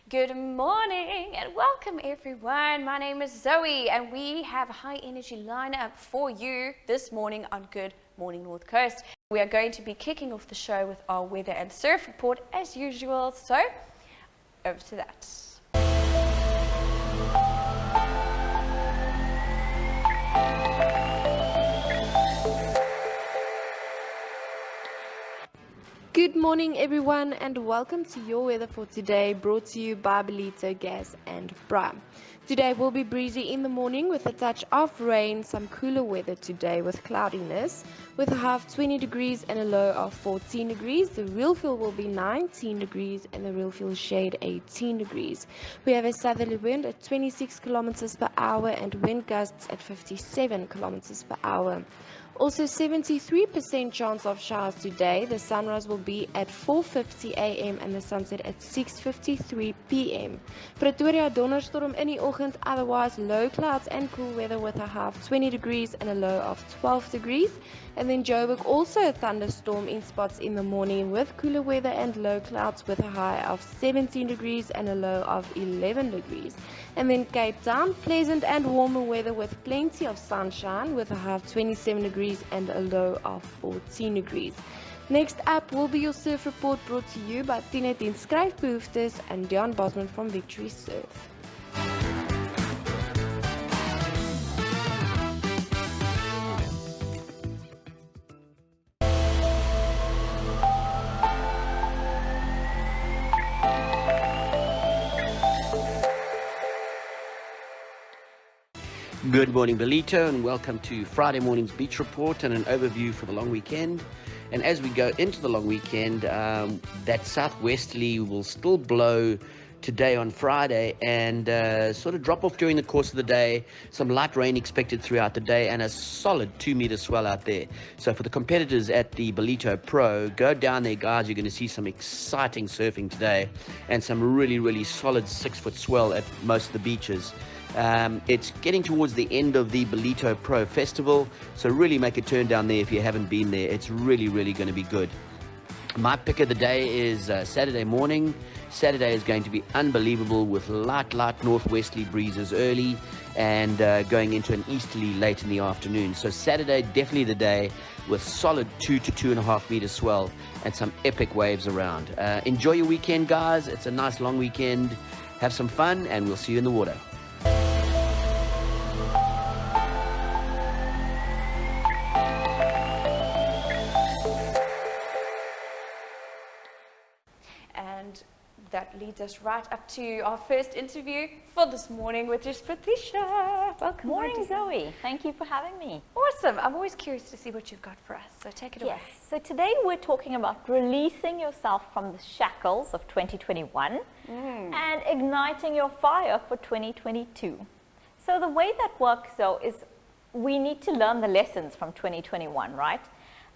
Good morning and welcome everyone. My name is Zoe and we have a high energy lineup for you this morning on Good Morning North Coast. We are going to be kicking off the show with our weather and surf report as usual. So, over to that. Good morning everyone and welcome to your weather for today, brought to you by Ballito Gas and Bra. Today will be breezy in the morning with a touch of rain, some cooler weather today with cloudiness, with a high of 20 degrees and a low of 14 degrees. The real feel will be 19 degrees and the real feel shade 18 degrees. We have a southerly wind at 26 kilometers per hour and wind gusts at 57 kilometers per hour. Also 73% chance of showers today. The sunrise will be at 4:50 a.m. and the sunset at 6:53 p.m. Pretoria donderstorm in die oggend, otherwise low clouds and cool weather with a high of 20 degrees and a low of 12 degrees. And then Joburg also a thunderstorm in spots in the morning with cooler weather and low clouds with a high of 17 degrees and a low of 11 degrees. And then Cape Town, pleasant and warmer weather with plenty of sunshine with a high of 27 degrees and a low of 14 degrees. Next up will be your surf report brought to you by Tine Ten Skryfbehoeftes and Deon Bosman from Victory Surf. Good morning, Ballito, and welcome to Friday morning's beach report and an overview for the long weekend. And as we go into the long weekend, that southwesterly will still blow today on Friday and sort of drop off during the course of the day. Some light rain expected throughout the day and a solid 2-meter swell out there. So for the competitors at the Ballito Pro, go down there, guys. You're going to see some exciting surfing today and some really, really solid 6-foot swell at most of the beaches. It's getting towards the end of the Ballito Pro Festival, so really make a turn down there if you haven't been there. It's really, really going to be good. My pick of the day is Saturday morning. Saturday is going to be unbelievable with light northwesterly breezes early and going into an easterly late in the afternoon. So Saturday, definitely the day with solid 2 to 2.5 meter swell and some epic waves around. Enjoy your weekend, guys. It's a nice long weekend. Have some fun and we'll see you in the water. And that leads us right up to our first interview for this morning, which is Prathisa. Welcome. Morning, Zoe. Thank you for having me. Awesome. I'm always curious to see what you've got for us, so take it away. Yes. So today we're talking about releasing yourself from the shackles of 2021 and igniting your fire for 2022. So the way that works, though, is we need to learn the lessons from 2021, right?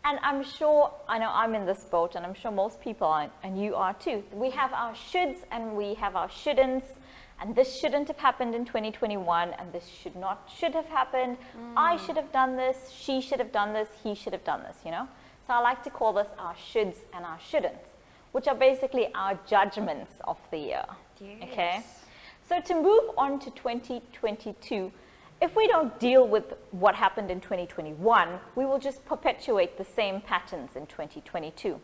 And I'm sure, I know I'm in this boat, and I'm sure most people are, and you are too. We have our shoulds and we have our shouldn'ts, and this shouldn't have happened in 2021, and this should have happened. I should have done this, she should have done this, he should have done this, you know? So I like to call this our shoulds and our shouldn'ts, which are basically our judgments of the year, okay? So to move on to 2022, if we don't deal with what happened in 2021, we will just perpetuate the same patterns in 2022.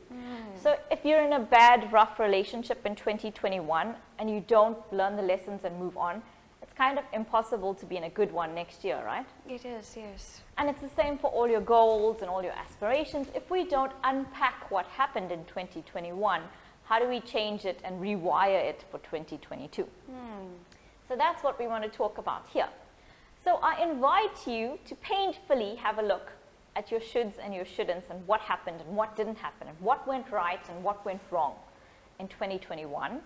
So if you're in a bad, rough relationship in 2021 and you don't learn the lessons and move on, it's kind of impossible to be in a good one next year, right? It is, yes. And it's the same for all your goals and all your aspirations. If we don't unpack what happened in 2021, how do we change it and rewire it for 2022? So that's what we want to talk about here. So I invite you to painfully have a look at your shoulds and your shouldn'ts and what happened and what didn't happen and what went right and what went wrong in 2021.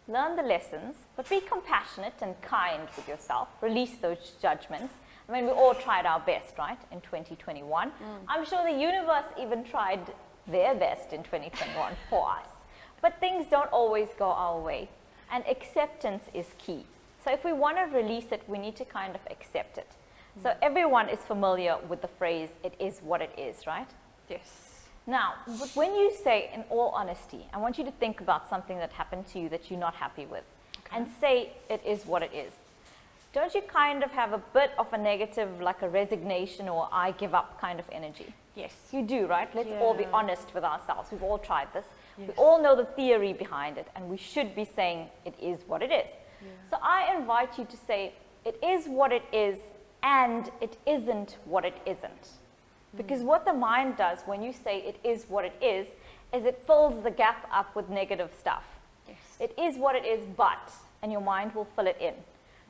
Learn the lessons, but be compassionate and kind with yourself. Release those judgments I mean, we all tried our best, right, in 2021. I'm sure the universe even tried their best in 2021 for us. But things don't always go our way, and acceptance is key. So if we want to release it, we need to kind of accept it. So everyone is familiar with the phrase, it is what it is, right? Yes. Now, but when you say, in all honesty, I want you to think about something that happened to you that you're not happy with, and say it is what it is. Don't you kind of have a bit of a negative, like a resignation or I give up kind of energy? Yes. You do, right? Let's all be Yeah. honest with ourselves. We've all tried this. Yes. We all know the theory behind it, and we should be saying it is what it is. So I invite you to say it is what it is, and it isn't what it isn't. Because what the mind does when you say it is what it is it fills the gap up with negative stuff. Yes. It is what it is, but, and your mind will fill it in.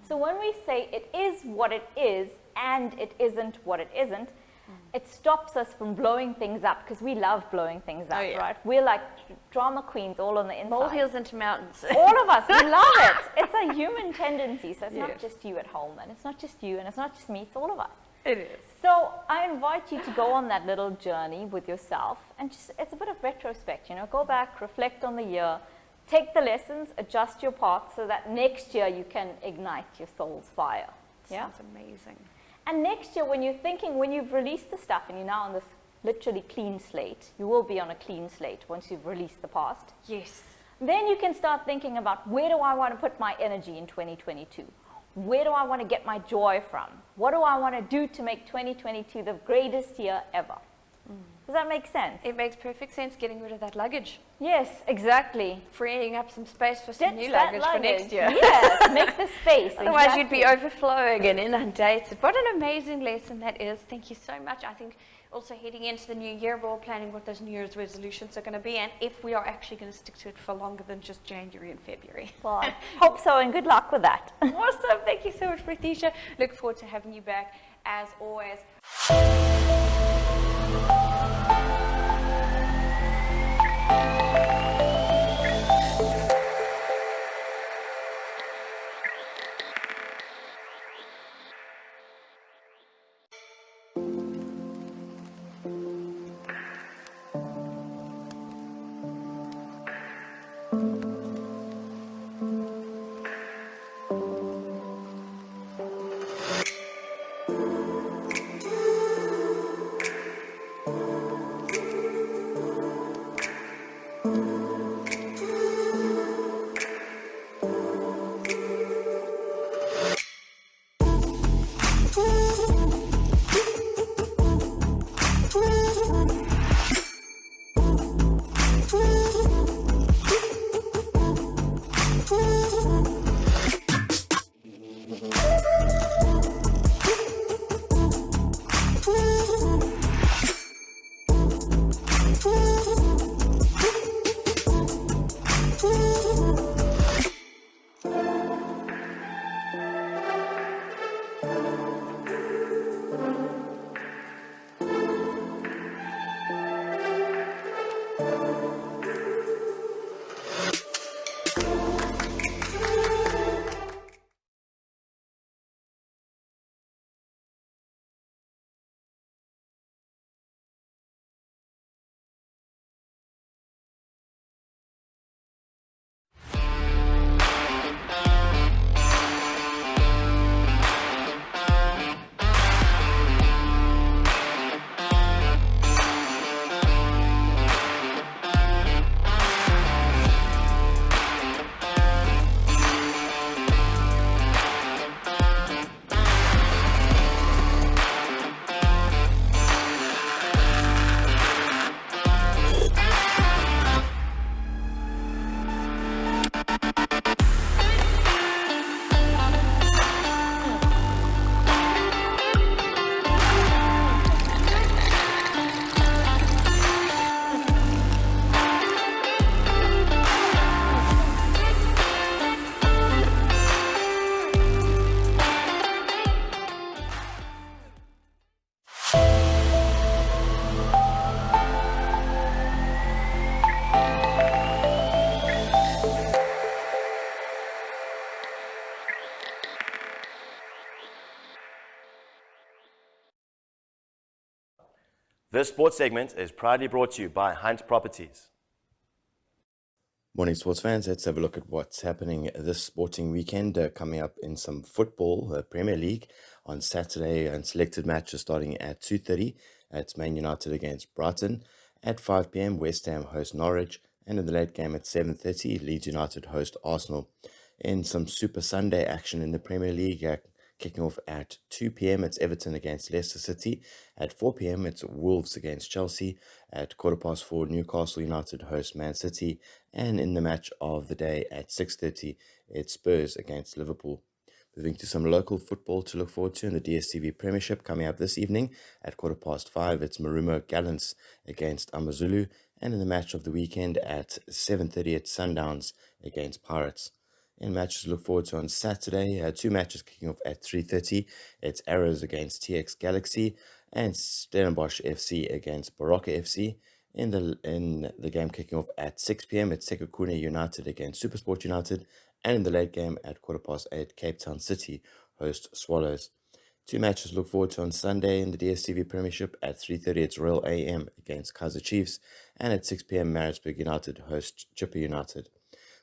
So when we say it is what it is, and it isn't what it isn't, it stops us from blowing things up, because we love blowing things up, yeah. right? We're like drama queens all on the inside. Molehills into mountains. All of us, we love it. It's a human tendency, so it's not Yes. just you at home, and it's not just you, and it's not just me, it's all of us. It is. So I invite you to go on that little journey with yourself, and just, it's a bit of retrospect, you know, go back, reflect on the year, take the lessons, adjust your path, so that next year you can ignite your soul's fire. Yeah? Sounds amazing. And next year, when you're thinking, when you've released the stuff and you're now on this literally clean slate, you will be on a clean slate once you've released the past, Yes. then you can start thinking about, where do I want to put my energy in 2022? Where do I want to get my joy from? What do I want to do to make 2022 the greatest year ever? Does that make sense? It makes perfect sense getting rid of that luggage. Yes, exactly. Freeing up some space for some Ditch new that luggage for next year. Yes, make the space. Otherwise, you'd be exactly. overflowing and inundated. What an amazing lesson that is. Thank you so much. I think also heading into the new year, we're all planning what those New Year's resolutions are going to be, and if we are actually going to stick to it for longer than just January and February. Well, I hope so, and good luck with that. Awesome. Thank you so much, Prathisa. Look forward to having you back as always. This sports segment is proudly brought to you by Hunt Properties. Morning, sports fans. Let's have a look at what's happening this sporting weekend. Coming up in some football, the Premier League on Saturday, and selected matches starting at 2:30. It's Man United against Brighton. At 5 p.m, West Ham host Norwich, and in the late game at 7:30, Leeds United host Arsenal. In some Super Sunday action in the Premier League, kicking off at 2 p.m, it's Everton against Leicester City. At 4 p.m, it's Wolves against Chelsea. At 4:15, Newcastle United host Man City. And in the match of the day at 6:30, it's Spurs against Liverpool. Moving to some local football to look forward to in the DStv Premiership coming up this evening. At 5:15, it's Marumo Gallants against Amazulu. And in the match of the weekend at 7:30, it's Sundowns against Pirates. In matches to look forward to on Saturday, two matches kicking off at 3:30. It's Arrows against TX Galaxy and Stellenbosch FC against Baroka FC. In the game kicking off at 6 p.m, it's Sekhukhune United against Supersport United. And in the late game at 8:15, Cape Town City host Swallows. Two matches to look forward to on Sunday in the DStv Premiership. At 3:30, it's Royal AM against Kaizer Chiefs. And at 6 p.m, Maritzburg United host Chipper United.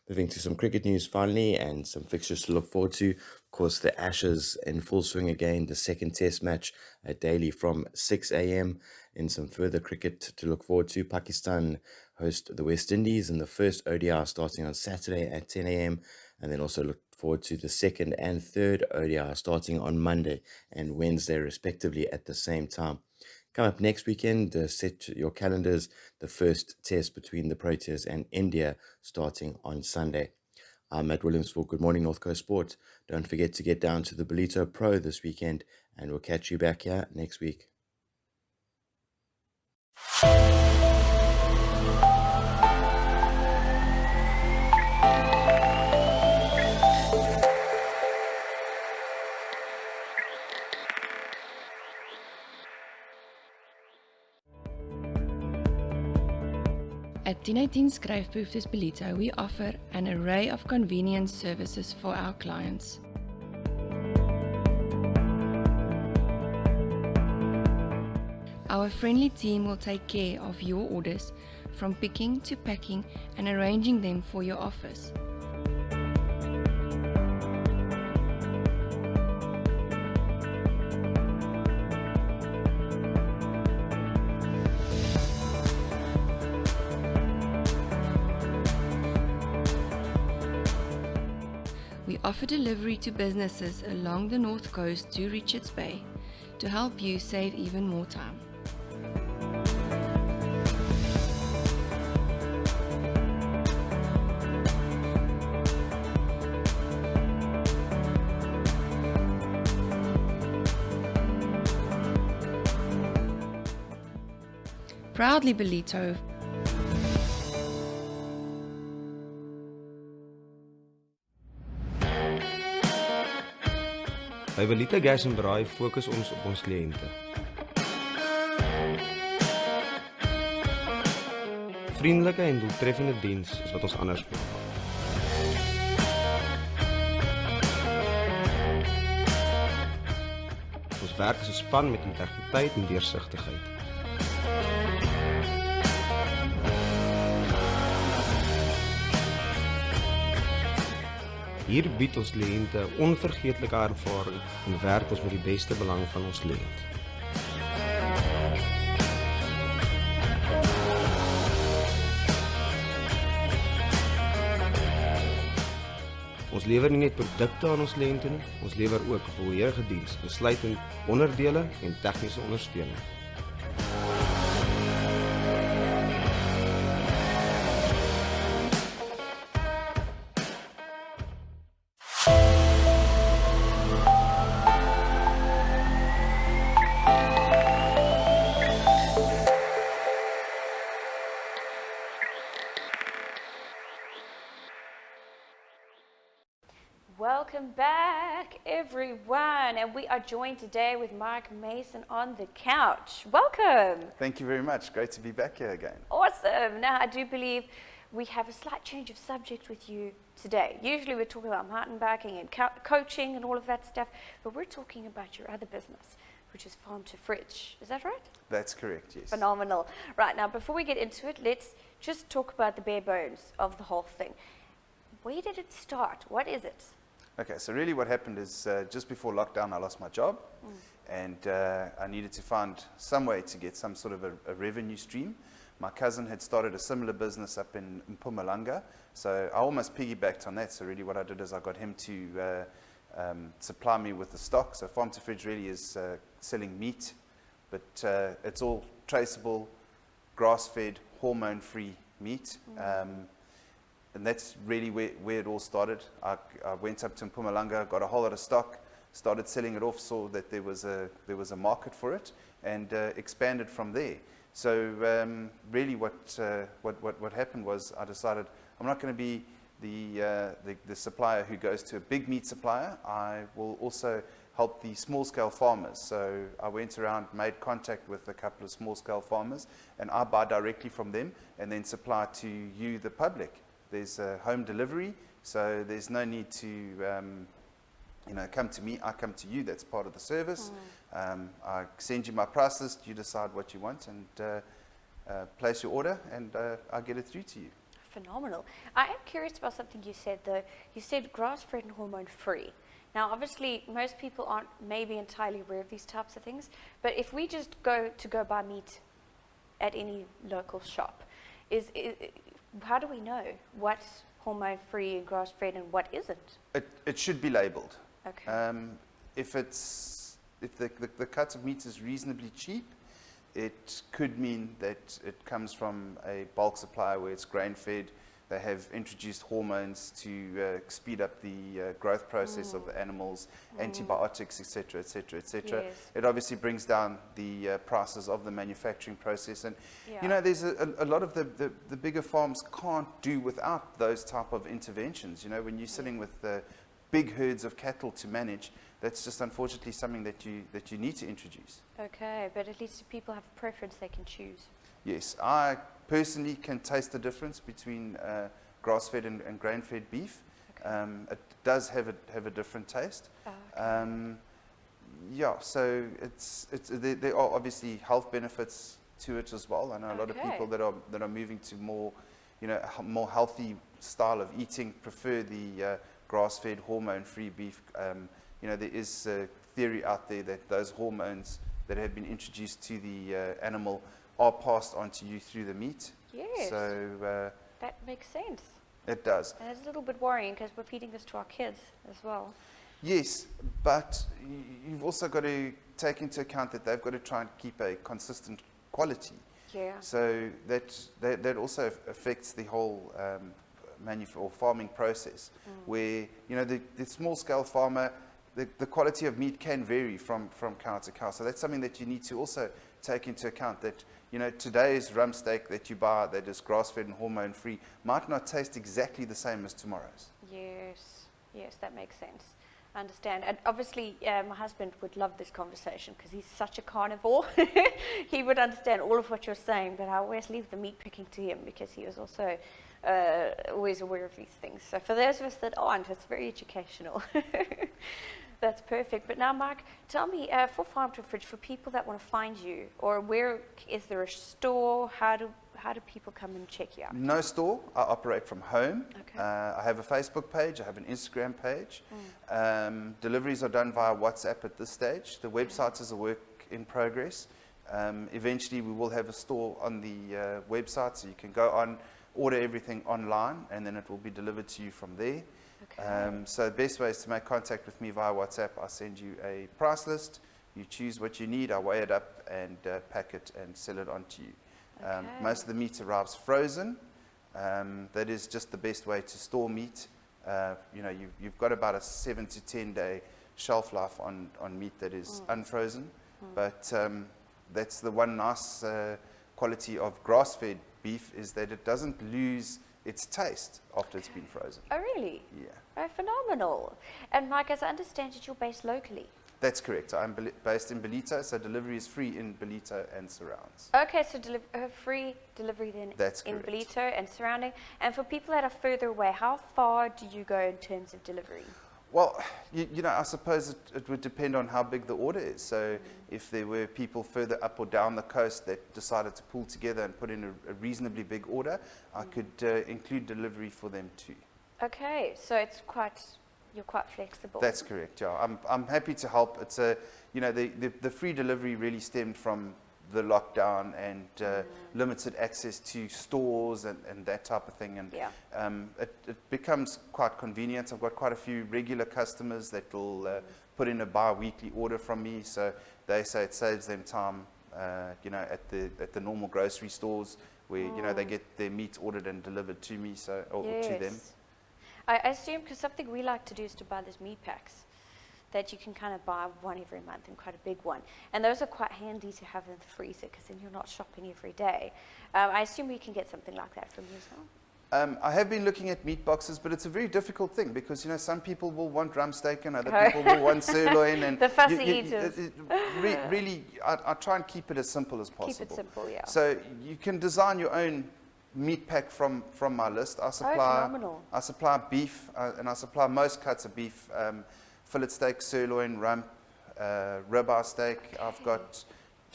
Moving to some cricket news finally, and some fixtures to look forward to. Of course, the Ashes in full swing again, the second test match daily from 6 a.m. In some further cricket to look forward to, Pakistan host the West Indies in the first ODI starting on Saturday at 10 a.m. And then also look forward to the second and third ODI starting on Monday and Wednesday respectively at the same time. Come up next weekend, set your calendars, the first test between the Proteas and India starting on Sunday. I'm Matt Williams for Good Morning North Coast Sport. Don't forget to get down to the Ballito Pro this weekend, and we'll catch you back here next week. At 1018 Skryfbehoeftes Ballito, we offer an array of convenience services for our clients. Our friendly team will take care of your orders, from picking to packing and arranging them for your office. We offer delivery to businesses along the North Coast to Richards Bay to help you save even more time. Proudly Ballito. By Ballito Gas en Braai fokus ons op ons kliënte. Vriendelike en doeltreffende diens is wat ons anders maak. Ons werk as 'n span met integriteit en deursigtigheid. Hier bied ons kliënte 'n onvergeetlike ervaring en werk ons met die beste belang van ons kliënt. Ons lewer nie net produkte aan ons kliënte nie, ons lewer ook 'n volledige diens, insluitend onderdele en tegniese ondersteuning. Welcome back, everyone, and we are joined today with Mark Mason on the couch. Welcome. Thank you very much. Great to be back here again. Awesome. Now, I do believe we have a slight change of subject with you today. Usually we're talking about mountain biking and coaching and all of that stuff, but we're talking about your other business, which is farm to fridge. Is that right? That's correct, yes. Phenomenal. Right, now before we get into it, let's just talk about the bare bones of the whole thing. Where did it start? What is it? Okay, so really what happened is just before lockdown, I lost my job, and I needed to find some way to get some sort of a revenue stream. My cousin had started a similar business up in Mpumalanga, so I almost piggybacked on that. So really what I did is I got him to supply me with the stock. So farm to fridge really is selling meat, but it's all traceable, grass-fed, hormone-free meat. And that's really where it all started. I went up to Mpumalanga, got a whole lot of stock, started selling it off, saw that there was a market for it, and expanded from there. So really what happened was I decided I'm not going to be the supplier who goes to a big meat supplier. I will also help the small-scale farmers. So I went around, made contact with a couple of small-scale farmers, and I buy directly from them and then supply to you, the public. There's home delivery, so there's no need to come to me. I come to you. That's part of the service. I send you my price list. You decide what you want and place your order, and I get it through to you. Phenomenal. I am curious about something you said, though. You said grass-fed and hormone-free. Now, obviously, most people aren't maybe entirely aware of these types of things, but if we just go buy meat at any local shop, how do we know what's hormone-free and grass-fed and what isn't? It should be labelled. Okay. If the cut of meat is reasonably cheap, it could mean that it comes from a bulk supplier where it's grain-fed. They have introduced hormones to speed up the growth process of the animals, antibiotics, etc., etc., etc. Yes. It obviously brings down the prices of the manufacturing process. And, there's a lot of the bigger farms can't do without those type of interventions. When you're sitting with big herds of cattle to manage, that's just unfortunately something that you need to introduce. Okay, but at least if people have a preference, they can choose. Yes, I personally can taste the difference between grass-fed and grain-fed beef. Okay. It does have a different taste. Oh, okay. So there are obviously health benefits to it as well. I know a lot of people that are moving to more healthy style of eating prefer the grass-fed, hormone-free beef. There is theory out there that those hormones that have been introduced to the animal are passed on to you through the meat. Yes. So that makes sense. It does. And it's a little bit worrying because we're feeding this to our kids as well. Yes, but you've also got to take into account that they've got to try and keep a consistent quality. Yeah. So that also affects the whole farming process, where the small scale farmer, the quality of meat can vary from cow to cow. So that's something that you need to also take into account, that today's rump steak that you buy that is grass-fed and hormone-free might not taste exactly the same as tomorrow's. Yes, that makes sense. I understand. And obviously, my husband would love this conversation because he's such a carnivore. He would understand all of what you're saying, but I always leave the meat picking to him because he is also always aware of these things. So for those of us that aren't, it's very educational. That's perfect. But now, Mark, tell me, for Farm to Fridge, for people that want to find you, or where is there a store? How do people come and check you out? No store. I operate from home. Okay. I have a Facebook page. I have an Instagram page. Deliveries are done via WhatsApp at this stage. The website is a work in progress. Eventually, we will have a store on the website, so you can go on, order everything online, and then it will be delivered to you from there. Okay. So the best way is to make contact with me via WhatsApp. I send you a price list. You choose what you need. I weigh it up and pack it and sell it on to you. Okay. Most of the meat arrives frozen. That is just the best way to store meat. You've got about a 7 to 10 day shelf life on meat that is unfrozen. But that's the one nice quality of grass-fed beef, is that it doesn't lose its taste after it's been frozen. Oh, really? Yeah. Oh, phenomenal. And Mike, as I understand it, you're based locally. That's correct. I'm based in Ballito, so delivery is free in Ballito and surrounds. Okay, so free delivery then. That's in correct. Ballito and surrounding. And for people that are further away, how far do you go in terms of delivery? Well, you know, I suppose it would depend on how big the order is. So if there were people further up or down the coast that decided to pull together and put in a reasonably big order, I could include delivery for them too. Okay, so you're quite flexible. That's correct, yeah. I'm happy to help. It's you know, the free delivery really stemmed from the lockdown and limited access to stores and that type of thing. And it becomes quite convenient. I've got quite a few regular customers that will put in a bi-weekly order from me. So they say it saves them time, you know, at the normal grocery stores where, you know, they get their meat ordered and delivered to me, so or to them. I assume, because something we like to do is to buy those meat packs that you can kind of buy one every month, and quite a big one. And those are quite handy to have in the freezer because then you're not shopping every day. I assume we can get something like that from you as well? I have been looking at meat boxes, but it's a very difficult thing because, you know, some people will want drumsteak and other people will want sirloin. And the fussy eaters. Really, I try and keep it as simple as possible. Keep it simple, yeah. So you can design your own meat pack from my list. I supply beef, and I supply most cuts of beef. Fillet steak, sirloin, rump, ribeye steak.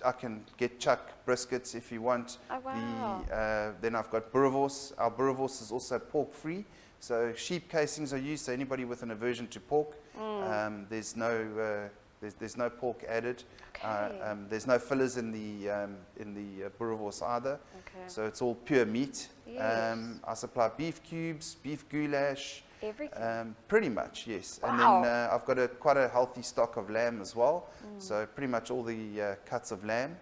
I can get chuck briskets if you want. Oh, wow. Then I've got boerewors. Our boerewors is also pork free. So sheep casings are used. So anybody with an aversion to pork, there's no pork added. Okay. There's no fillers in the boerewors either. Okay. So it's all pure meat. Yes. I supply beef cubes, beef goulash. Everything? Pretty much, yes. Wow. And then I've got quite a healthy stock of lamb as well. So pretty much all the cuts of lamb.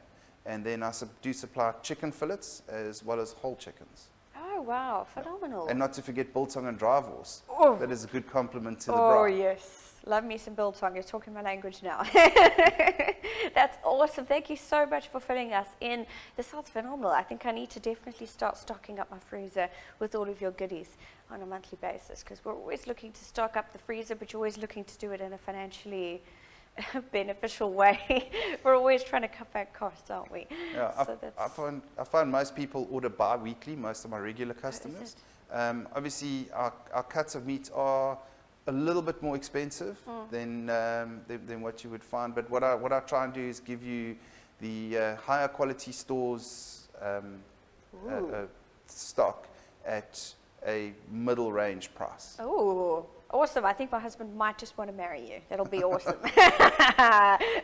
And then I do supply chicken fillets as well as whole chickens. Oh, wow. Phenomenal. And not to forget biltong and drivers. Oh. That is a good compliment to the Oh, bride. yes. Love me some biltong. You're talking my language now. That's awesome. Thank you so much for filling us in. This sounds phenomenal. I think I need to definitely start stocking up my freezer with all of your goodies on a monthly basis, because we're always looking to stock up the freezer, but you're always looking to do it in a financially beneficial way. We're always trying to cut back costs, aren't we? Yeah, So I find most people order bi-weekly, most of my regular customers. Obviously, our cuts of meat are a little bit more expensive than what you would find. But what I try and do is give you the higher quality stores stock at a middle range price. Oh, awesome. I think my husband might just want to marry you. That'll be awesome.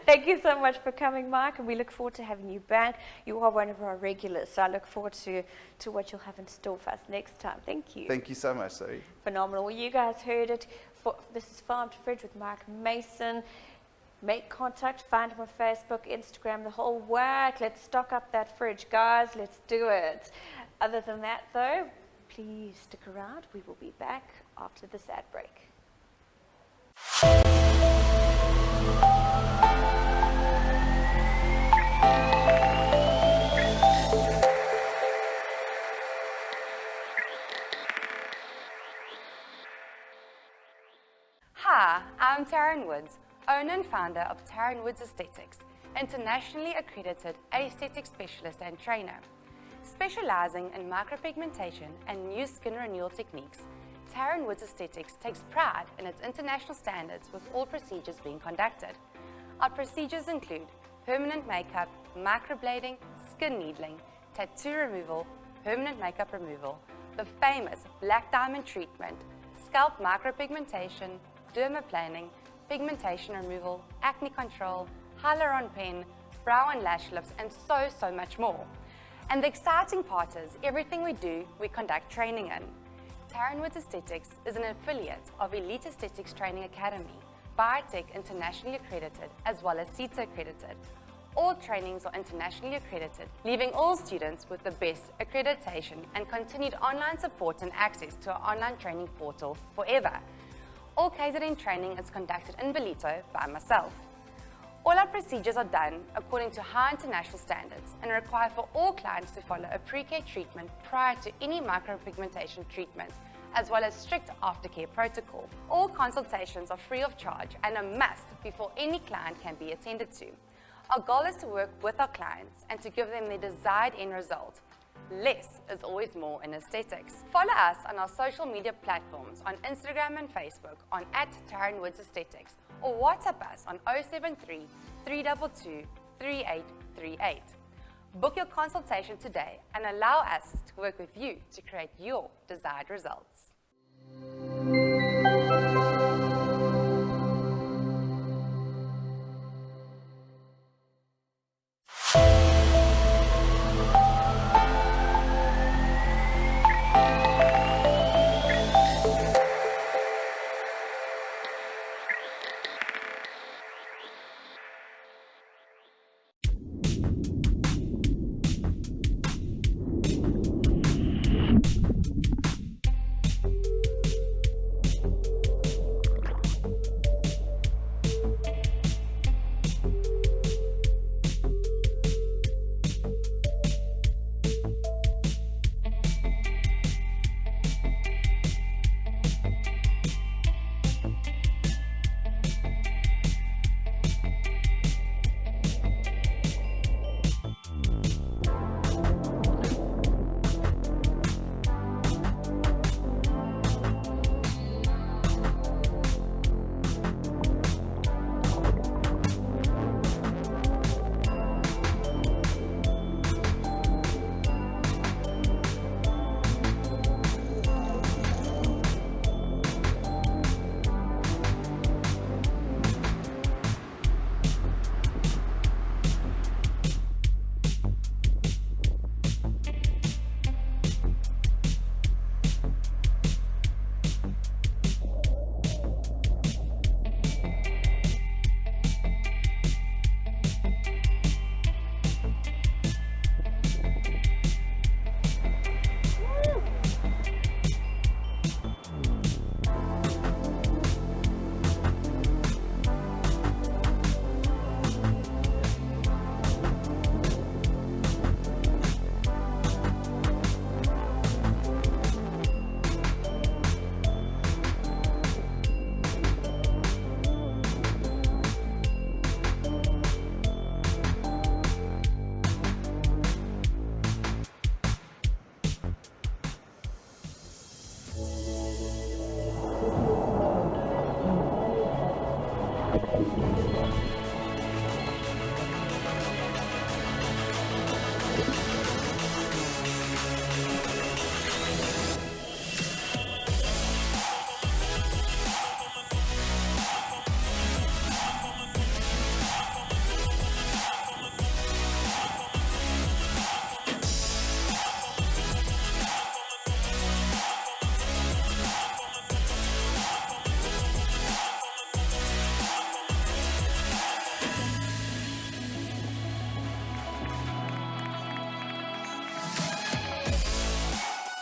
Thank you so much for coming, Mike, and we look forward to having you back. You are one of our regulars, so I look forward to what you'll have in store for us next time. Thank you. Thank you so much, Zoe. Phenomenal. Well, you guys heard it. This is Farm to Fridge with Mike Mason. Make contact, find him on Facebook, Instagram, the whole work. Let's stock up that fridge, guys. Let's do it. Other than that, though, please stick around. We will be back after this ad break. Hi, I'm Taryn Woods, owner and founder of Taryn Woods Aesthetics, internationally accredited aesthetic specialist and trainer. Specializing in micropigmentation and new skin renewal techniques, Taryn Woods Aesthetics takes pride in its international standards with all procedures being conducted. Our procedures include permanent makeup, microblading, skin needling, tattoo removal, permanent makeup removal, the famous black diamond treatment, scalp micropigmentation, dermaplaning, pigmentation removal, acne control, hyaluron pen, brow and lash lifts, and so much more. And the exciting part is, everything we do, we conduct training in. Taryn Woods Aesthetics is an affiliate of Elite Aesthetics Training Academy, Biotech internationally accredited as well as CETA accredited. All trainings are internationally accredited, leaving all students with the best accreditation and continued online support and access to our online training portal forever. All KZN training is conducted in Ballito by myself. All our procedures are done according to high international standards and require for all clients to follow a pre-care treatment prior to any micropigmentation treatment, as well as strict aftercare protocol. All consultations are free of charge and a must before any client can be attended to. Our goal is to work with our clients and to give them their desired end result. less is always more in aesthetics. Follow us on our social media platforms on Instagram and Facebook on @TarynWoodsAesthetics or WhatsApp us on 073 322 3838. Book your consultation today and allow us to work with you to create your desired results.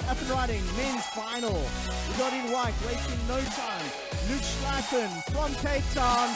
Up and riding, men's final. We got in white, wasting no time. Luke Schleifen from Cape Town.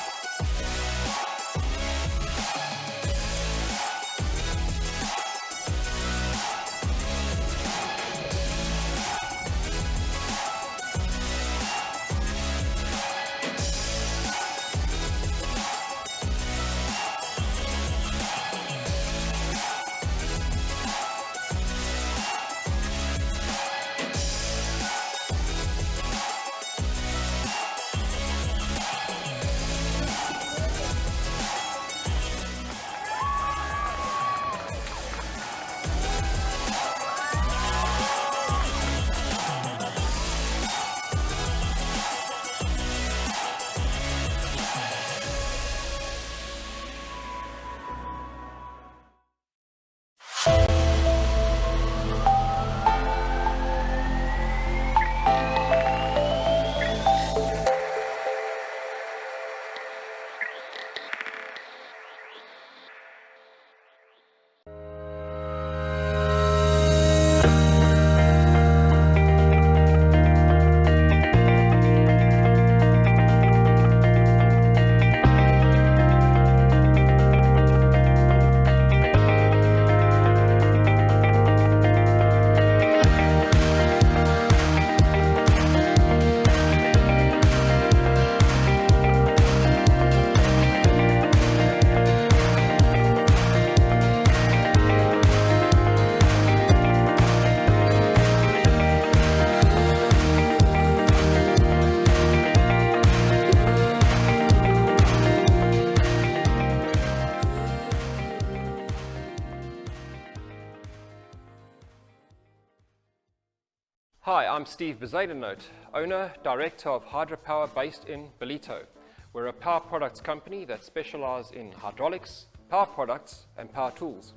Hi, I'm Steve Bezuidenhout, owner, director of Hydropower based in Ballito. We're a power products company that specialises in hydraulics, power products and power tools.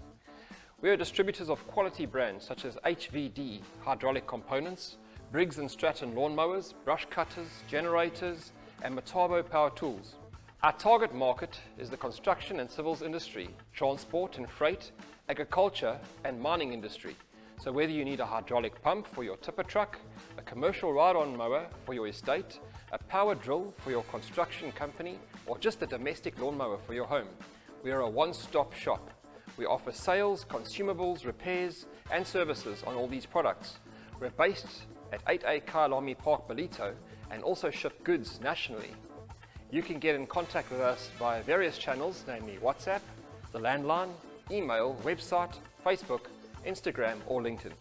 We are distributors of quality brands such as HVD hydraulic components, Briggs & Stratton lawnmowers, brush cutters, generators and Metabo power tools. Our target market is the construction and civils industry, transport and freight, agriculture and mining industry. So whether you need a hydraulic pump for your tipper truck, a commercial ride-on mower for your estate, a power drill for your construction company, or just a domestic lawnmower for your home, we are a one-stop shop. We offer sales, consumables, repairs, and services on all these products. We're based at 8A Kailami Park, Ballito, and also ship goods nationally. You can get in contact with us via various channels, namely WhatsApp, the landline, email, website, Facebook, Instagram or LinkedIn.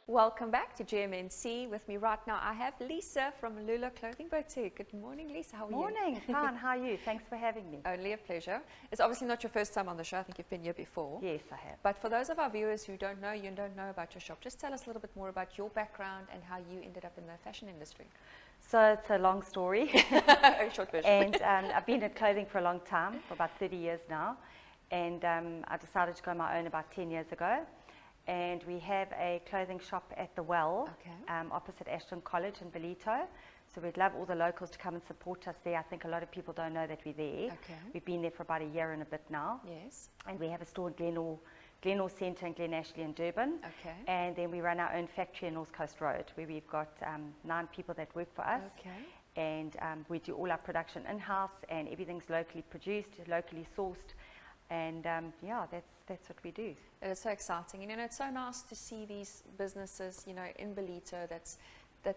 Welcome back to GMNC. With me right now, I have Lisa from Lula Clothing Boutique. Good morning, Lisa. How are you? Morning. Fine. How are you? Thanks for having me. Only a pleasure. It's obviously not your first time on the show. I think you've been here before. Yes, I have. But for those of our viewers who don't know you and don't know about your shop, just tell us a little bit more about your background and how you ended up in the fashion industry. So it's a long story. A short version. And I've been in clothing for a long time, for about 30 years now. And I decided to go on my own about 10 years ago. And we have a clothing shop at the Well, opposite Ashton College in Ballito. So we'd love all the locals to come and support us there. I think a lot of people don't know that we're there. Okay. We've been there for about a year and a bit now. Yes. And we have a store in Glenore Centre and Glen Ashley and Durban. Okay. And then we run our own factory in North Coast Road, where we've got 9 people that work for us. Okay. And we do all our production in-house, and everything's locally produced, locally sourced. And yeah, that's what we do. It is so exciting. And, you know, it's so nice to see these businesses, you know, in Ballito that's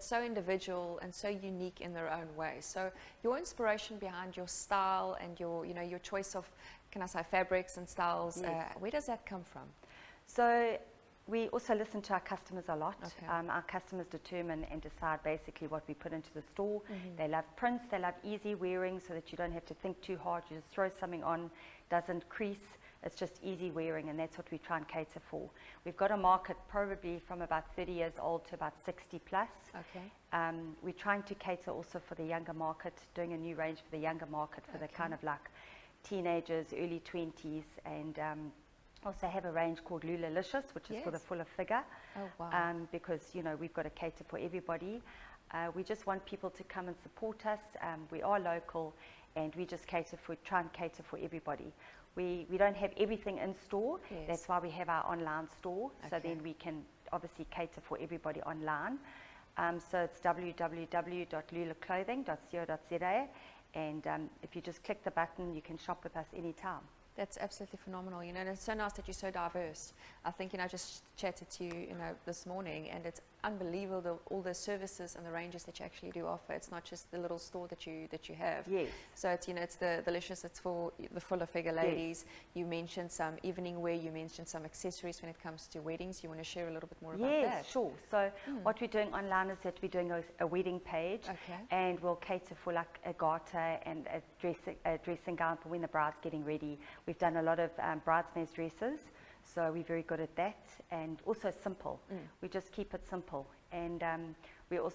so individual and so unique in their own way. So your inspiration behind your style and your, you know, your choice of, can I say, fabrics and styles, Yes. Where does that come from? So we also listen to our customers a lot. Okay. Our customers determine and decide basically what we put into the store. Mm-hmm. They love prints, they love easy wearing so that you don't have to think too hard. You just throw something on, doesn't crease. It's just easy wearing, and that's what we try and cater for. We've got a market probably from about 30 years old to about 60 plus. Okay. We're trying to cater also for the younger market, doing a new range for the younger market, for the kind of like teenagers, early 20s, and also have a range called Lulalicious, which is for the fuller figure. Oh, wow. Because, you know, we've got to cater for everybody. We just want people to come and support us. We are local, and we just try and cater for everybody. We don't have everything in store. Yes. That's why we have our online store. So Okay. then we can obviously cater for everybody online. So it's www.lulaclothing.co.za. And if you just click the button, you can shop with us anytime. That's absolutely phenomenal, you know, and it's so nice that you're so diverse. I think, you know, I just chatted to you, you know, this morning, and it's unbelievable all the services and the ranges that you actually do offer. It's not just the little store that you have. Yes. So it's, you know, it's the delicious. It's for the fuller figure ladies. Yes. You mentioned some evening wear. You mentioned some accessories when it comes to weddings. You want to share a little bit more about that? Yes, sure. So what we're doing online is that we're doing a wedding page, and we'll cater for like a garter and a dressing gown for when the bride's getting ready. We've done a lot of bridesmaids dresses, so we're very good at that, and also simple. We just keep it simple. And we're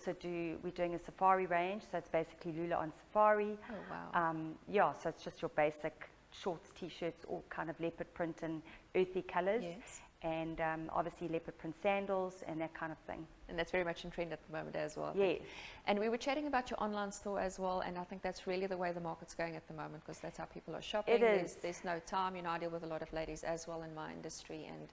doing a safari range, so it's basically Lula on safari. Oh, wow. Yeah, so it's just your basic shorts, t-shirts, all kind of leopard print and earthy colors. Yes. And obviously leopard print sandals and that kind of thing. And that's very much in trend at the moment as well. Yes. And we were chatting about your online store as well, and I think that's really the way the market's going at the moment, because that's how people are shopping. It is. There's no time. You know, I deal with a lot of ladies as well in my industry, and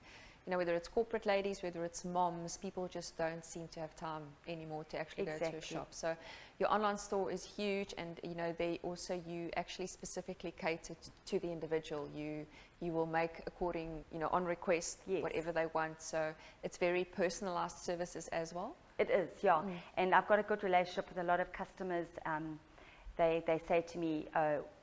you know, whether it's corporate ladies, whether it's moms, people just don't seem to have time anymore to actually go to a shop. So your online store is huge, and you know, you actually specifically cater to the individual. You will make according, you know, on request, whatever they want. So it's very personalized services as well. It is, yeah. And I've got a good relationship with a lot of customers, they say to me,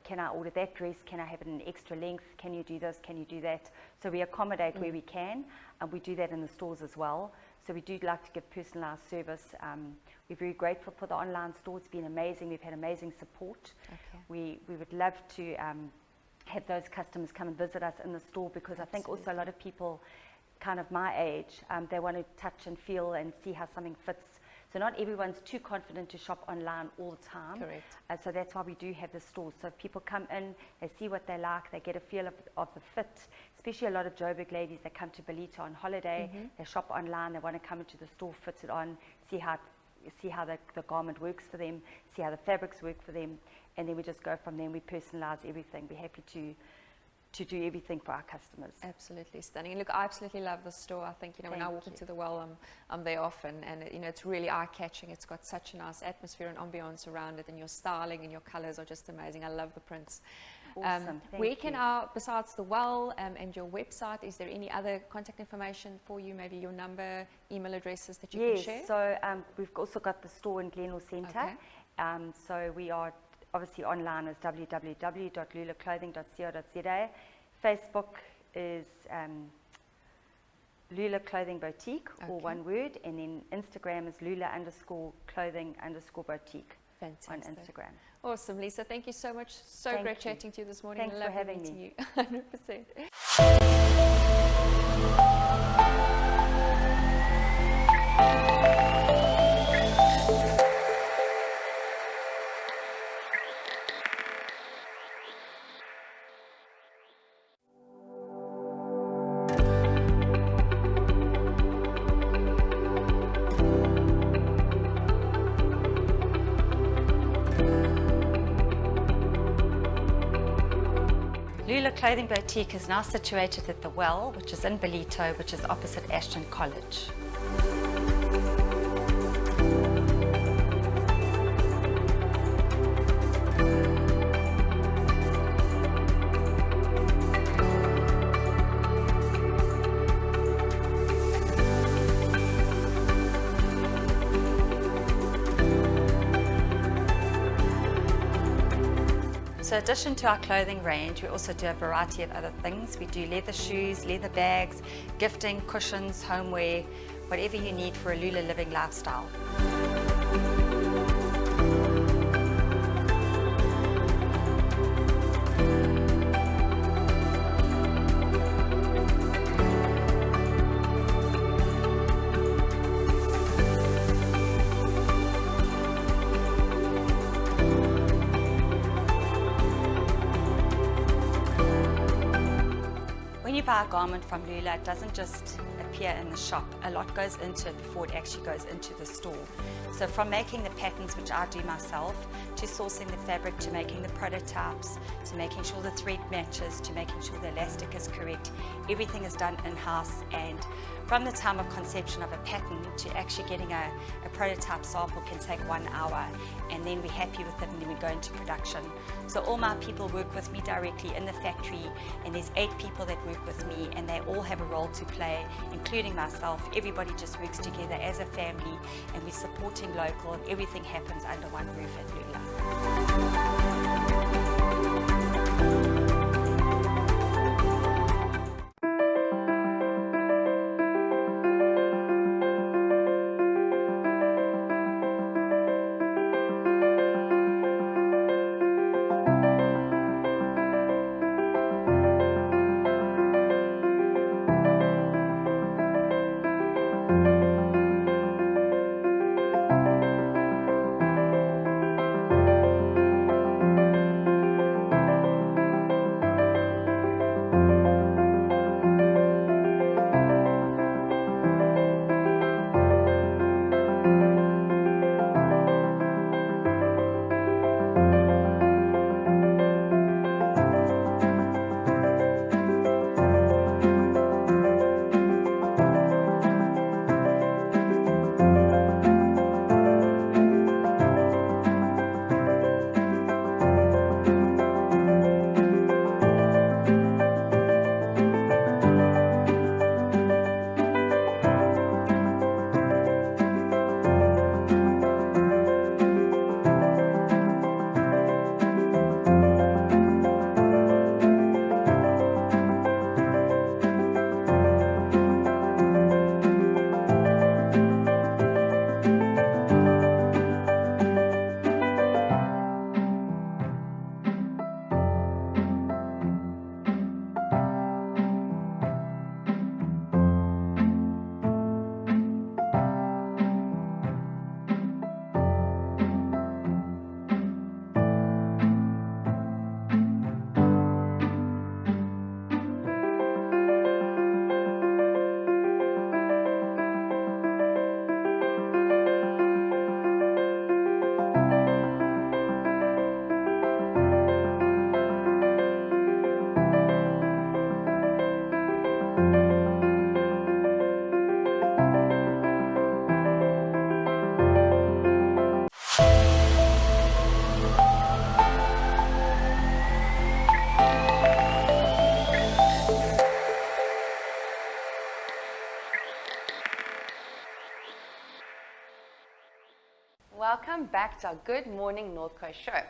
can I order that dress? Can I have it in extra length? Can you do this? Can you do that? So we accommodate where we can, and we do that in the stores as well. So we do like to give personalised service. We're very grateful for the online store. It's been amazing. We've had amazing support. We would love to have those customers come and visit us in the store, because I think also a lot of people kind of my age, they want to touch and feel and see how something fits. So not everyone's too confident to shop online all the time. Correct. So that's why we do have the stores. So if people come in, they see what they like, they get a feel of the fit. Especially a lot of Joburg ladies that come to Ballito on holiday, they shop online, they want to come into the store, fit it on, see how the garment works for them, see how the fabrics work for them, and then we just go from there and we personalise everything. We're happy to do everything for our customers. Absolutely stunning. Look, I absolutely love the store. I think, when I walk into the Well, I'm there often, and it's really eye-catching. It's got such a nice atmosphere and ambiance around it, and your styling and your colours are just amazing. I love the prints. Awesome. Where can besides the Well and your website, is there any other contact information for you, maybe your number, email addresses that you can share? Yes, so we've also got the store in Glenville Centre. So we are obviously online as www.lulaclothing.co.za. Facebook is Lula Clothing Boutique, all one word, and then Instagram is Lula_clothing_boutique. Fantastic. On Instagram. Awesome, Lisa. Thank you so much. So Thank great you. chatting to you this morning. Thanks for having meeting me. you. 100%. Lula Clothing Boutique is now situated at the Well, which is in Ballito, which is opposite Ashton College. So in addition to our clothing range, we also do a variety of other things. We do leather shoes, leather bags, gifting, cushions, homeware, whatever you need for a Lula living lifestyle. When you buy a garment from Lula, it doesn't just appear in the shop. A lot goes into it before it actually goes into the store. So from making the patterns, which I do myself, to sourcing the fabric, to making the prototypes, to making sure the thread matches, to making sure the elastic is correct, everything is done in-house. And from the time of conception of a pattern to actually getting a prototype sample can take 1 hour, and then we're happy with it and then we go into production. So all my people work with me directly in the factory, and there's 8 people that work with me, and they all have a role to play, including myself. Everybody just works together as a family, and we're supporting local, and everything happens under one roof at Lula. welcome back to our Good Morning North Coast show.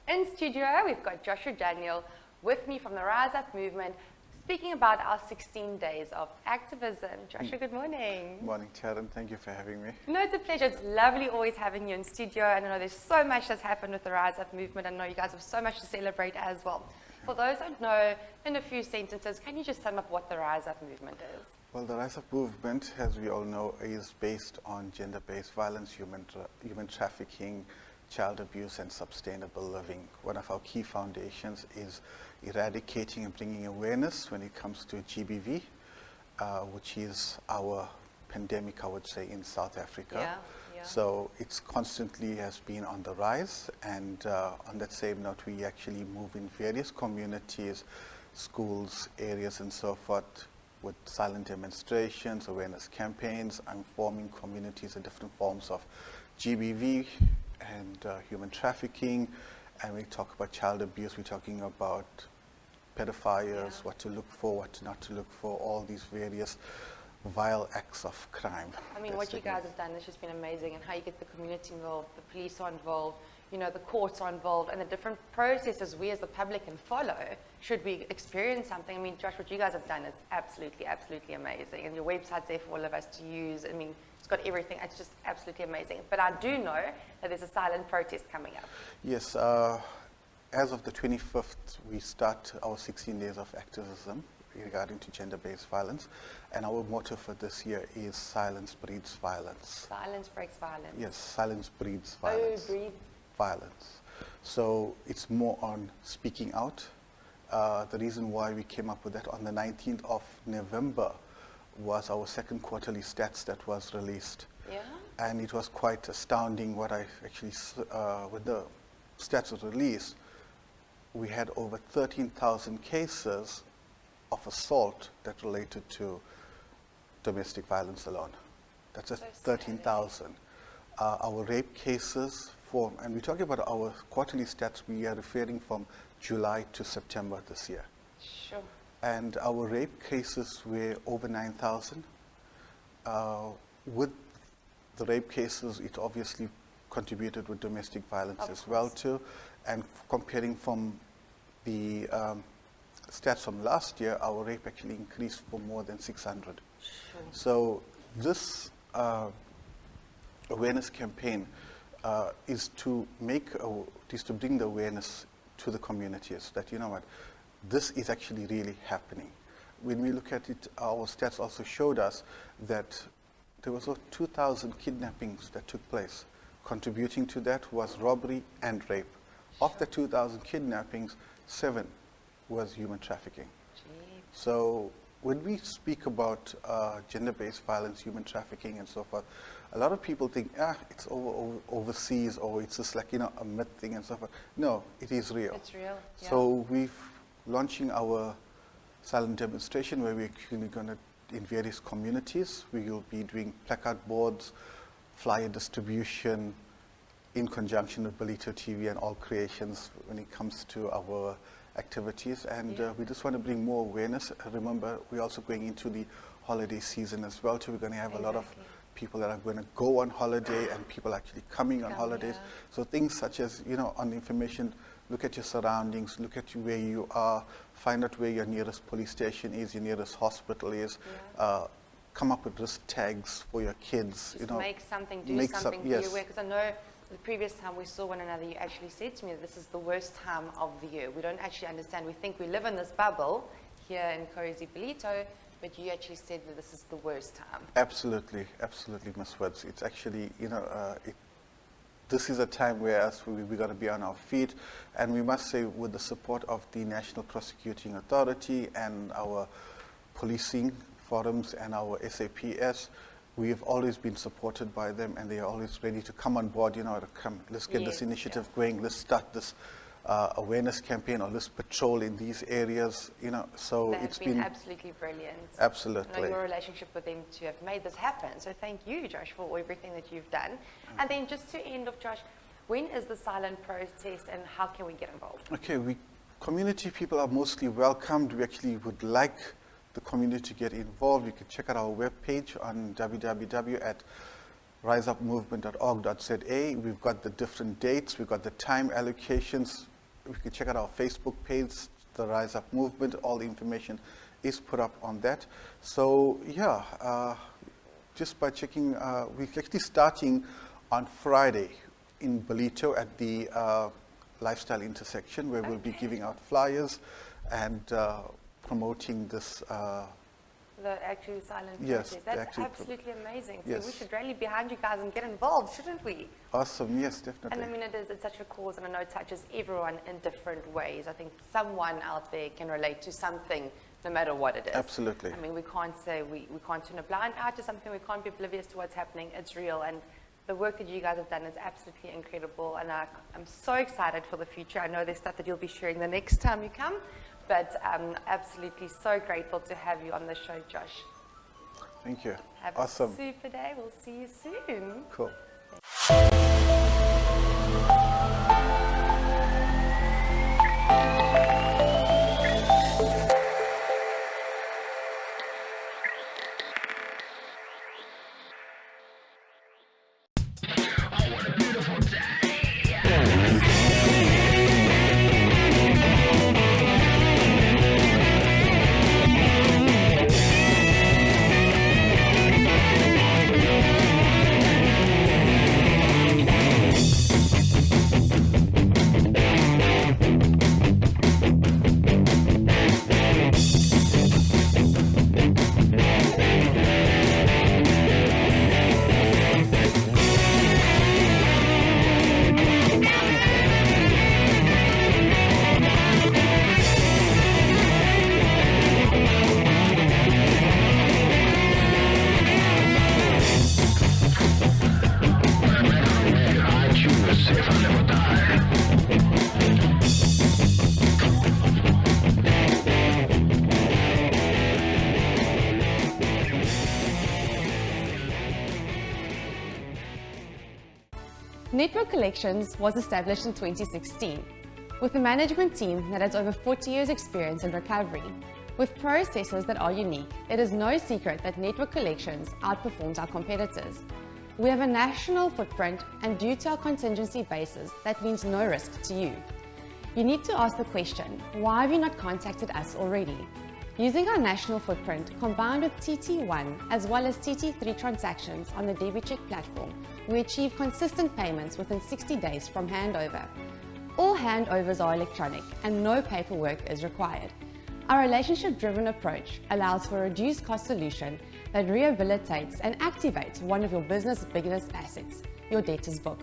In studio, we've got Joshua Daniel with me from the Rise Up movement, speaking about our 16 days of activism. Joshua, good morning. Morning, Sharon. Thank you for having me. No, it's a pleasure. It's lovely always having you in studio. And I know there's so much that's happened with the Rise Up movement. I know you guys have so much to celebrate as well. For those who don't know, in a few sentences, can you just sum up what the Rise Up movement is? Well, the Rise Up movement, as we all know, is based on gender-based violence, human trafficking, child abuse, and sustainable living. One of our key foundations is eradicating and bringing awareness when it comes to GBV, which is our pandemic, I would say, in South Africa. So it's constantly has been on the rise, and on that same note, we actually move in various communities, schools, areas, and so forth, with silent demonstrations, awareness campaigns, informing communities of different forms of GBV and human trafficking. And we talk about child abuse, we're talking about pedophiles, what to look for, what not to look for, all these various vile acts of crime. I mean, what you guys have done has just been amazing, and how you get the community involved, the police are involved, you know, the courts are involved, and the different processes we as the public can follow should we experience something. I mean, Josh, what you guys have done is absolutely, absolutely amazing, and your website's there for all of us to use. I mean, it's got everything. It's just absolutely amazing. But I do know that there's a silent protest coming up. Yes, as of the 25th, we start our 16 days of activism regarding to gender-based violence, and our motto for this year is silence breeds violence. Silence breaks violence. Yes, silence breeds violence. Oh, breed violence. So it's more on speaking out. The reason why we came up with that on the 19th of November was our second quarterly stats that was released. Yeah. And it was quite astounding what I actually, when the stats were released, we had over 13,000 cases of assault that related to domestic violence alone. That's just 13,000. Our rape cases and we're talking about our quarterly stats, we are referring from July to September this year. Sure. And our rape cases were over 9,000. With the rape cases, it obviously contributed with domestic violence as well too. And comparing from the stats from last year, our rape actually increased for more than 600. Sure. So this awareness campaign is to bring the awareness to the communities that, you know what, this is actually really happening. When we look at it, our stats also showed us that there was 2,000 kidnappings that took place. Contributing to that was robbery and rape. Of the 2,000 kidnappings, 7 was human trafficking. So when we speak about gender-based violence, human trafficking, and so forth, a lot of people think, it's overseas, or it's just like, you know, a myth thing and so forth. No, it is real. It's real. Yeah. So we've launching our silent demonstration where we're actually going to, in various communities, we will be doing placard boards, flyer distribution, in conjunction with Ballito TV and All Creations when it comes to our activities, and we just want to bring more awareness. Remember, we're also going into the holiday season as well too. We're going to have a lot of people that are going to go on holiday, and people actually coming on holidays. So things such as, you know, on information, look at your surroundings, look at where you are, find out where your nearest police station is, your nearest hospital is, come up with risk tags for your kids. Just, you know, make something, do something, be aware, because I know the previous time we saw one another, you actually said to me that this is the worst time of the year. We don't actually understand. We think we live in this bubble here in cozy Ballito, but you actually said that this is the worst time. Absolutely, absolutely, Ms. Woods. It's actually, you know, this is a time where we've got to be on our feet, and we must say, with the support of the National Prosecuting Authority and our policing forums and our SAPS, we have always been supported by them, and they are always ready to come on board, you know, to come, let's get this initiative going, let's start this awareness campaign, or let's patrol in these areas, you know, so it's been absolutely brilliant. Absolutely. I know your relationship with them to have made this happen, so thank you, Josh, for everything that you've done. And then just to end off, Josh, when is the silent protest and how can we get involved? Okay, community people are mostly welcomed. We actually would like the community to get involved. You can check out our webpage on riseupmovement.org.za. We've got the different dates, we've got the time allocations. You can check out our Facebook page, the Rise Up Movement. All the information is put up on that. So yeah, just by checking, we're actually starting on Friday in Ballito at the Lifestyle Intersection, where we'll be giving out flyers and promoting this. The Actually Silent Yes, protest. That's absolutely amazing. So we should rally behind you guys and get involved, shouldn't we? Awesome, yes, definitely. And I mean, it's such a cause, and I know it touches everyone in different ways. I think someone out there can relate to something, no matter what it is. Absolutely. I mean, we can't say we can't turn a blind eye to something. We can't be oblivious to what's happening. It's real, and the work that you guys have done is absolutely incredible. And I'm so excited for the future. I know there's stuff that you'll be sharing the next time you come. But I'm absolutely so grateful to have you on the show, Josh. Thank you. Have awesome. a super day. We'll see you soon. Cool. Network Collections was established in 2016 with a management team that has over 40 years experience in recovery. With processes that are unique, it is no secret that Network Collections outperforms our competitors. We have a national footprint, and due to our contingency basis, that means no risk to you. You need to ask the question, why have you not contacted us already? Using our national footprint combined with TT1 as well as TT3 transactions on the DebiCheck platform, we achieve consistent payments within 60 days from handover. All handovers are electronic and no paperwork is required. Our relationship-driven approach allows for a reduced cost solution that rehabilitates and activates one of your business' biggest assets, your debtors book.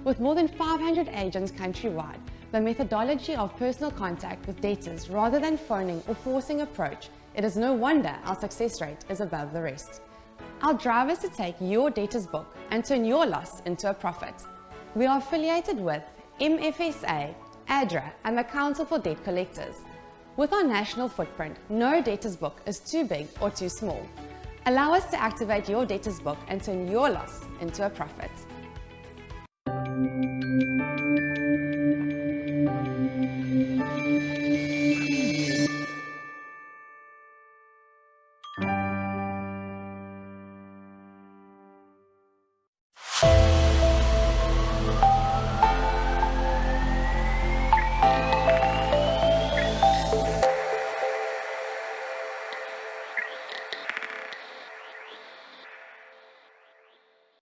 With more than 500 agents countrywide, the methodology of personal contact with debtors rather than phoning or forcing approach, it is no wonder our success rate is above the rest. Our drive is to take your debtors book and turn your loss into a profit. We are affiliated with MFSA, ADRA and the Council for Debt Collectors. With our national footprint, no debtors book is too big or too small. Allow us to activate your debtors book and turn your loss into a profit.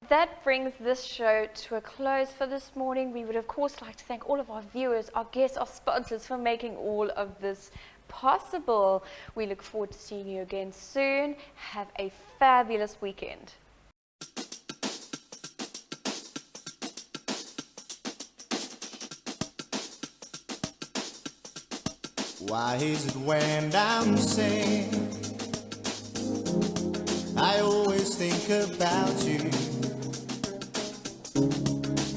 That brings this show to a close for this morning. We would of course like to thank all of our viewers, our guests, our sponsors for making all of this possible. We look forward to seeing you again soon. Have a fabulous weekend. Why is it when I'm sad, I always think about you?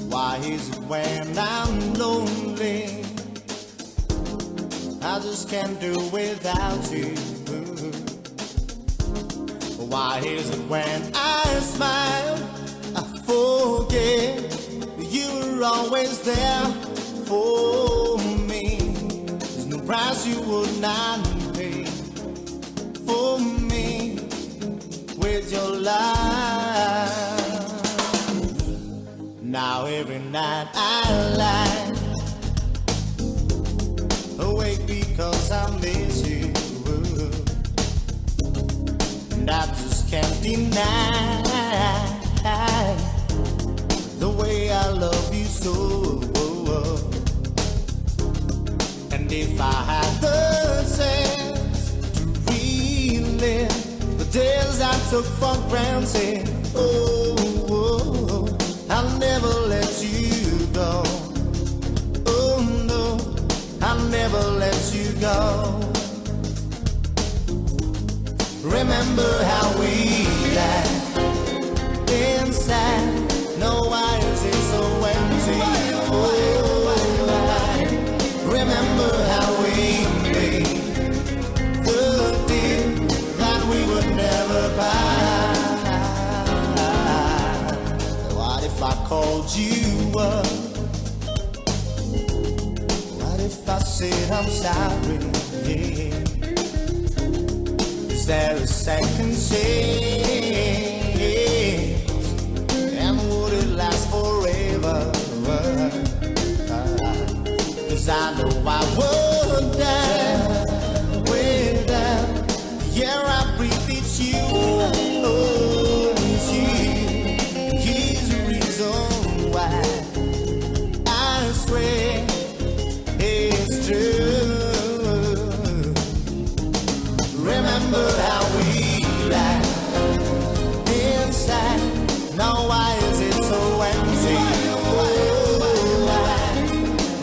Why is it when I'm lonely, I just can't do without you? Why is it when I smile, I forget you're always there for me? There's no price you would not pay for me with your love. Now every night I lie awake because I miss you, and I just can't deny the way I love you so. And if I had the chance to relive the days I took for granted, I'll never let you go. Oh no, I'll never let you go. Remember how we laughed inside. No, why is it so empty? Remember how we made the deal that we would never buy. What if I called you up? What if I said I'm sorry? Is there a second chance? And would it last forever? 'Cause I know I would die without. Yeah, I breathe it's you. Oh, it's you. He's the reason why. I swear it's true. Remember how we laughed inside. Now why is it so empty?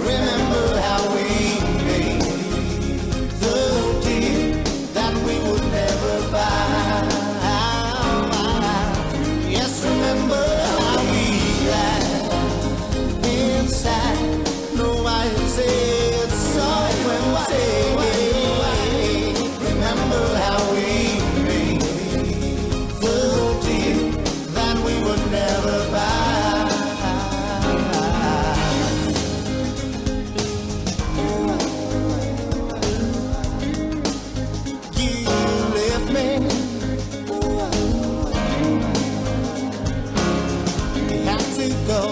Remember how we made the deal that we would never buy. Yes, remember how we laughed inside. No, why is it so empty? Remember how we made the deal that we would never buy. Go,